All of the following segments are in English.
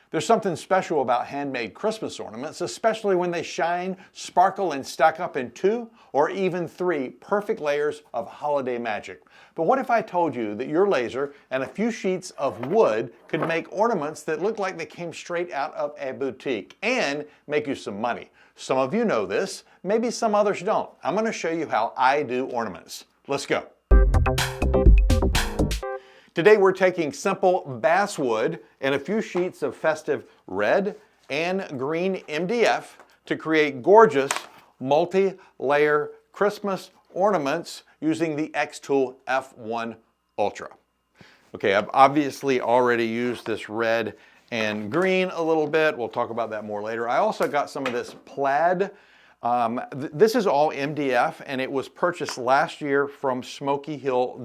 There's something special about handmade Christmas ornaments, especially when they shine, sparkle, and stack up in 2 or even 3 perfect layers of holiday magic. But what if I told you that your laser and a few sheets of wood could make ornaments that look like they came straight out of a boutique and make you some money? Some of you know this, maybe some others don't. I'm going to show you how I do ornaments. Let's go. Today we're taking simple basswood and a few sheets of festive red and green MDF to create gorgeous multi-layer Christmas ornaments using the xTool F1 Ultra. Okay, I've obviously already used this red and green a little bit. We'll talk about that more later. I also got some of this plaid. This is all MDF and it was purchased last year from Smokey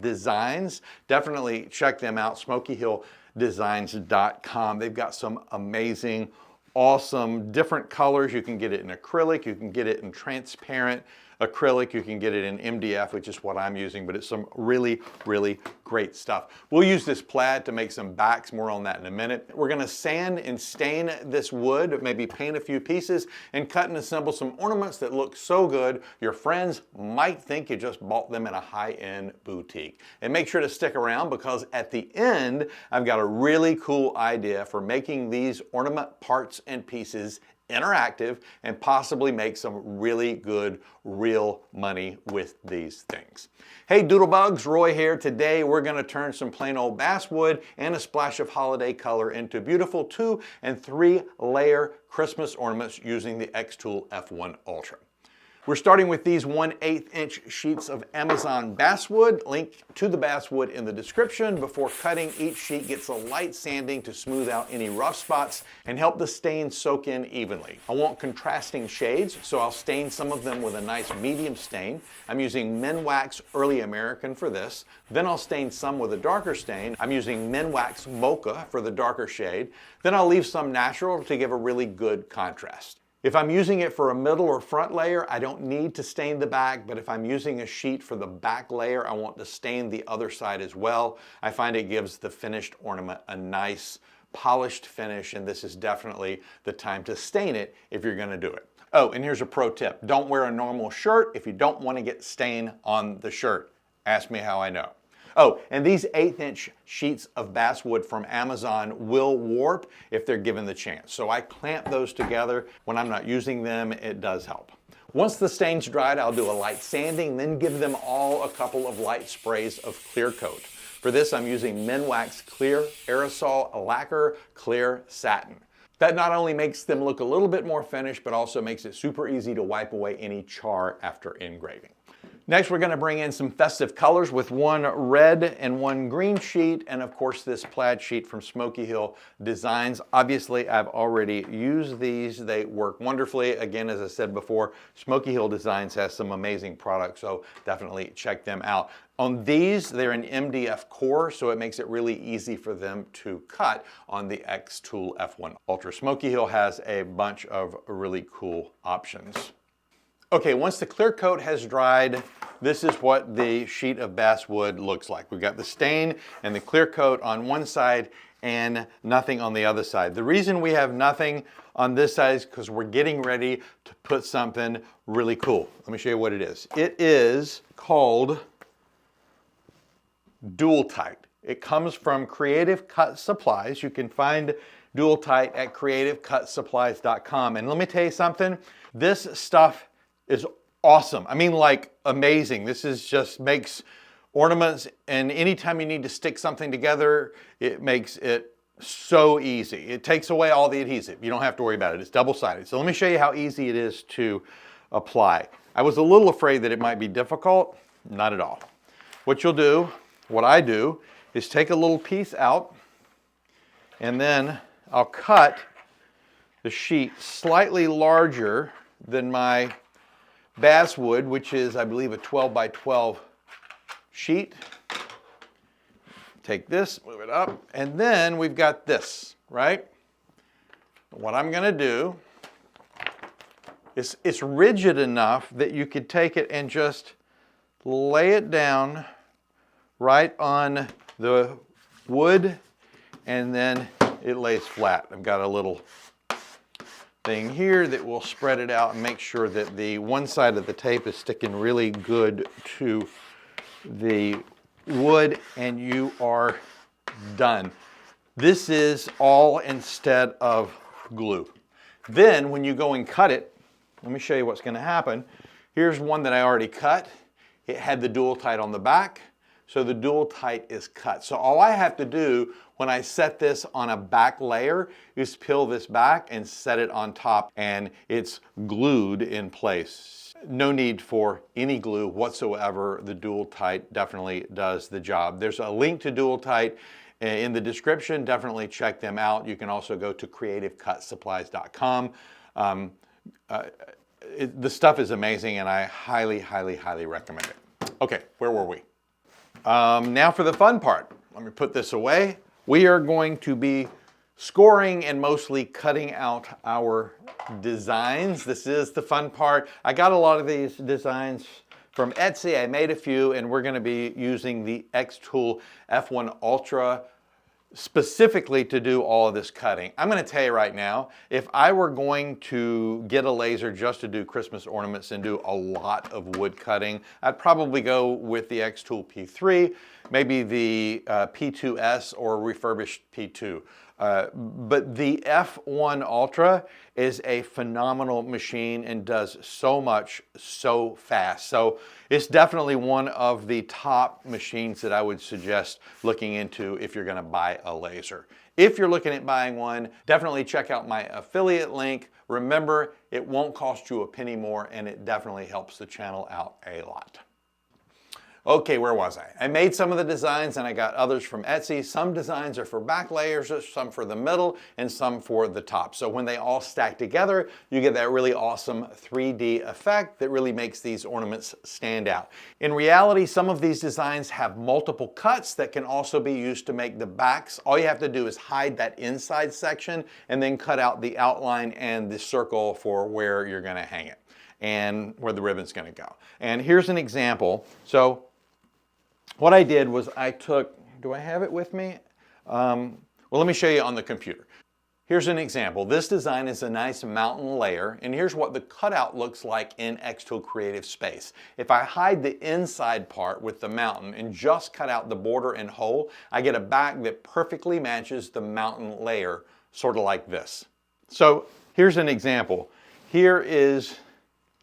Designs. Definitely check them out, SmokeyDesigns.com. They've got some amazing, awesome, different colors. You can get it in acrylic, you can get it in transparent acrylic, you can get it in MDF, which is what I'm using, but it's some really, really great stuff. We'll use this plaid to make some backs, more on that in a minute. We're gonna sand and stain this wood, maybe paint a few pieces, and cut and assemble some ornaments that look so good, your friends might think you just bought them in a high-end boutique. And make sure to stick around because at the end, I've got a really cool idea for making these ornament parts and pieces interactive and possibly make some really good real money with these things. Hey Doodlebugs, Roy here. Today we're going to turn some plain old basswood and a splash of holiday color into beautiful 2 and 3 layer Christmas ornaments using the xTool F1 Ultra. We're starting with these 1/8 inch sheets of Amazon basswood. Link to the basswood in the description. Before cutting, each sheet gets a light sanding to smooth out any rough spots and help the stain soak in evenly. I want contrasting shades, so I'll stain some of them with a nice medium stain. I'm using Minwax Early American for this. Then I'll stain some with a darker stain. I'm using Minwax Mocha for the darker shade. Then I'll leave some natural to give a really good contrast. If I'm using it for a middle or front layer, I don't need to stain the back, but if I'm using a sheet for the back layer, I want to stain the other side as well. I find it gives the finished ornament a nice polished finish, and this is definitely the time to stain it if you're going to do it. Oh, and here's a pro tip. Don't wear a normal shirt if you don't want to get stain on the shirt. Ask me how I know. Oh, and these 1/8 inch sheets of basswood from Amazon will warp if they're given the chance. So I clamp those together. When I'm not using them, it does help. Once the stain's dried, I'll do a light sanding, then give them all a couple of light sprays of clear coat. For this, I'm using Minwax Clear Aerosol Lacquer Clear Satin. That not only makes them look a little bit more finished, but also makes it super easy to wipe away any char after engraving. Next, we're going to bring in some festive colors with 1 red and 1 green sheet, and of course this plaid sheet from Smokey Designs. Obviously, I've already used these. They work wonderfully. Again, as I said before, Smokey Designs has some amazing products, so definitely check them out. On these, they're an MDF core, so it makes it really easy for them to cut on the xTool F1 Ultra. Smokey has a bunch of really cool options. Okay, once the clear coat has dried, this is what the sheet of basswood looks like. We've got the stain and the clear coat on one side and nothing on the other side. The reason we have nothing on this side is because we're getting ready to put something really cool. Let me show you what it is. It is called DualTite. It comes from Creative Cut Supplies. You can find DualTite at creativecutsupplies.com. And let me tell you something, this stuff is awesome. I mean, like amazing. This is just makes ornaments, and anytime you need to stick something together, it makes it so easy. It takes away all the adhesive. You don't have to worry about it. It's double-sided. So let me show you how easy it is to apply. I was a little afraid that it might be difficult. Not at all. What you'll do, what I do, is take a little piece out, and then I'll cut the sheet slightly larger than my basswood, which is, I believe, a 12 by 12 sheet. Take this, move it up, and then we've got this, right? What I'm going to do is it's rigid enough that you could take it and just lay it down right on the wood and then it lays flat. I've got a little thing here that will spread it out and make sure that the one side of the tape is sticking really good to the wood, and you are done. This is all instead of glue. Then when you go and cut it, let me show you what's going to happen. Here's one that I already cut. It had the DualTite on the back, so the DualTite is cut. So all I have to do when I set this on a back layer is peel this back and set it on top, and it's glued in place. No need for any glue whatsoever. The DualTite definitely does the job. There's a link to DualTite in the description. Definitely check them out. You can also go to creativecutsupplies.com. The stuff is amazing, and I highly, highly, highly recommend it. Okay, where were we? Now for the fun part. Let me put this away. We are going to be scoring and mostly cutting out our designs. This is the fun part. I got a lot of these designs from Etsy. I made a few, and we're going to be using the xTool F1 Ultra specifically to do all of this cutting. I'm going to tell you right now, if I were going to get a laser just to do Christmas ornaments and do a lot of wood cutting, I'd probably go with the xTool P3, maybe the P2S or refurbished P2. But the F1 Ultra is a phenomenal machine and does so much so fast. So it's definitely one of the top machines that I would suggest looking into if you're going to buy a laser. If you're looking at buying one, definitely check out my affiliate link. Remember, it won't cost you a penny more, and it definitely helps the channel out a lot. Okay, where was I? I made some of the designs, and I got others from Etsy. Some designs are for back layers, some for the middle, and some for the top. So when they all stack together, you get that really awesome 3D effect that really makes these ornaments stand out. In reality, some of these designs have multiple cuts that can also be used to make the backs. All you have to do is hide that inside section and then cut out the outline and the circle for where you're going to hang it and where the ribbon's going to go. And here's an example. So what I did was I took, do I have it with me? Well, let me show you on the computer. Here's an example. This design is a nice mountain layer, and here's what the cutout looks like in xTool Creative Space. If I hide the inside part with the mountain and just cut out the border and hole, I get a back that perfectly matches the mountain layer, sort of like this. So here's an example. Here is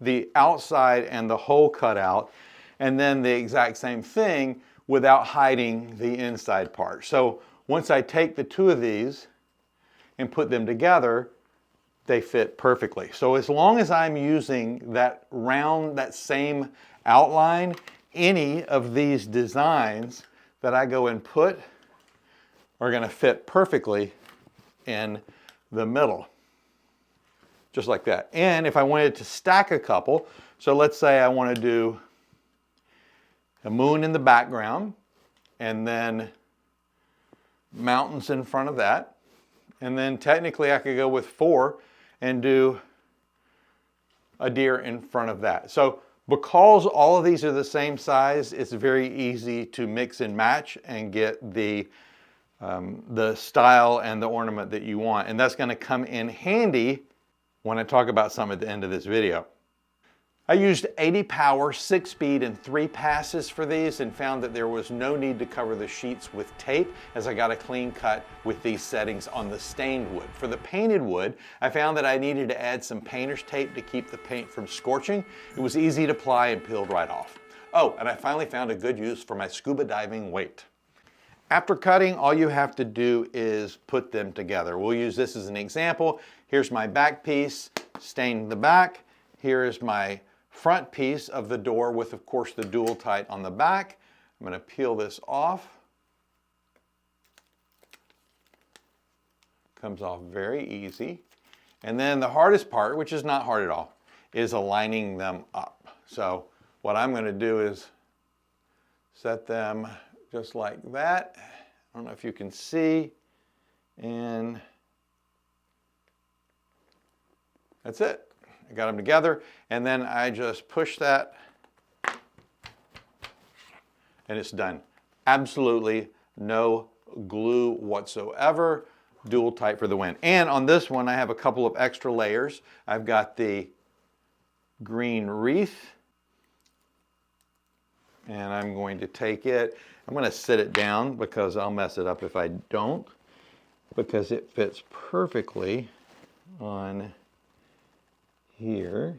the outside and the hole cut out, and then the exact same thing without hiding the inside part. So once I take the two of these and put them together, they fit perfectly. So as long as I'm using that round, that same outline, any of these designs that I go and put are going to fit perfectly in the middle. Just like that. And if I wanted to stack a couple, so let's say I want to do a moon in the background, and then mountains in front of that. And then technically I could go with 4 and do a deer in front of that. So because all of these are the same size, it's very easy to mix and match and get the style and the ornament that you want. And that's going to come in handy when I talk about some at the end of this video. I used 80 power, 6 speed, and 3 passes for these, and found that there was no need to cover the sheets with tape, as I got a clean cut with these settings on the stained wood. For the painted wood, I found that I needed to add some painter's tape to keep the paint from scorching. It was easy to apply and peeled right off. Oh, and I finally found a good use for my scuba diving weight. After cutting, all you have to do is put them together. We'll use this as an example. Here's my back piece, stained the back. Here is my front piece of the door with, of course, the DualTite on the back. I'm going to peel this off. Comes off very easy. And then the hardest part, which is not hard at all, is aligning them up. So what I'm going to do is set them just like that. I don't know if you can see. And that's it. I got them together, and then I just push that, and it's done. Absolutely no glue whatsoever. DualTite for the win. And on this one, I have a couple of extra layers. I've got the green wreath, and I'm going to take it, I'm going to sit it down because I'll mess it up if I don't, because it fits perfectly on here.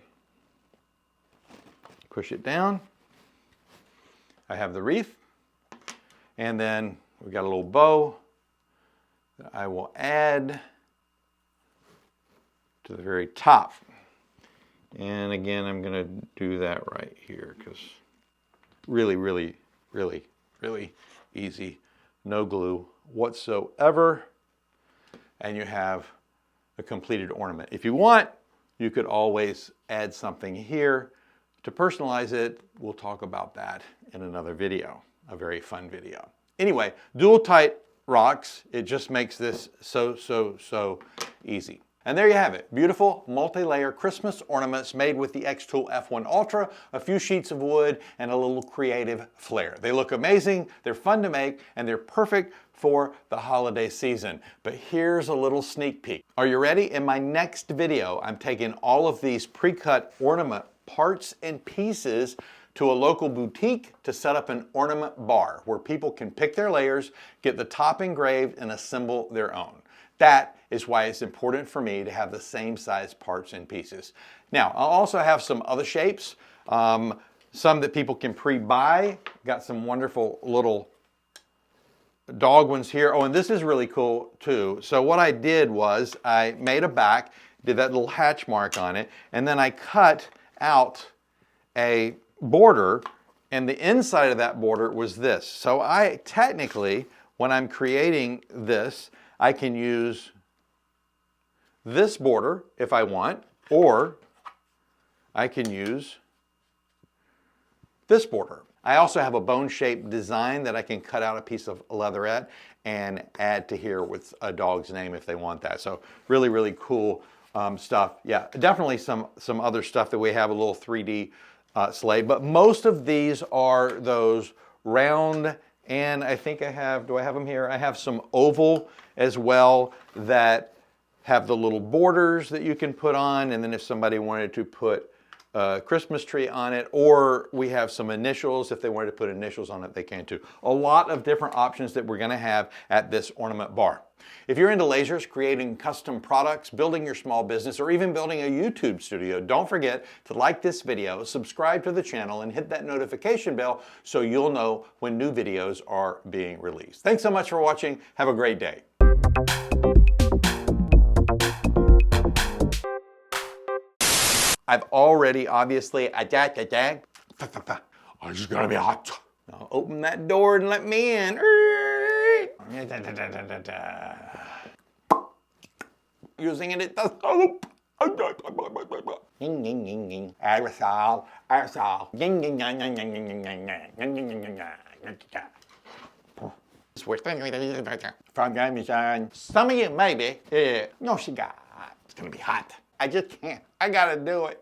Push it down. I have the wreath, and then we've got a little bow that I will add to the very top. And again, I'm going to do that right here because really, really, really, really easy. No glue whatsoever. And you have a completed ornament. If you want, you could always add something here to personalize it. We'll talk about that in another video, a very fun video. Anyway, DualTite rocks. It just makes this so easy. And there you have it. Beautiful multi-layer Christmas ornaments made with the xTool F1 Ultra, a few sheets of wood, and a little creative flair. They look amazing, they're fun to make, and they're perfect for the holiday season. But here's a little sneak peek. Are you ready? In my next video, I'm taking all of these pre-cut ornament parts and pieces to a local boutique to set up an ornament bar where people can pick their layers, get the top engraved, and assemble their own. That is why it's important for me to have the same size parts and pieces. Now, I'll also have some other shapes, some that people can pre-buy. Got some wonderful little dog ones here. Oh, and this is really cool too. So what I did was I made a back, did that little hatch mark on it, and then I cut out a border, and the inside of that border was this. So I technically, when I'm creating this, I can use this border if I want, or I can use this border. I also have a bone-shaped design that I can cut out a piece of leatherette and add to here with a dog's name if they want that. So really, really cool stuff. Yeah, definitely some other stuff that we have, a little 3D sleigh, but most of these are those round, and I think I have, do I have them here? I have some oval as well that have the little borders that you can put on, and then if somebody wanted to put a Christmas tree on it, or we have some initials, if they wanted to put initials on it, they can too. A lot of different options that we're gonna have at this ornament bar. If you're into lasers, creating custom products, building your small business, or even building a YouTube studio, don't forget to like this video, subscribe to the channel, and hit that notification bell so you'll know when new videos are being released. Thanks so much for watching. Have a great day. I've already, obviously, oh, it's gonna be hot. Now open that door and let me in. Using it at the soap. Aerosol, aerosol. Some of you maybe. No cigar. It's gonna be hot. I just can't. I gotta do it.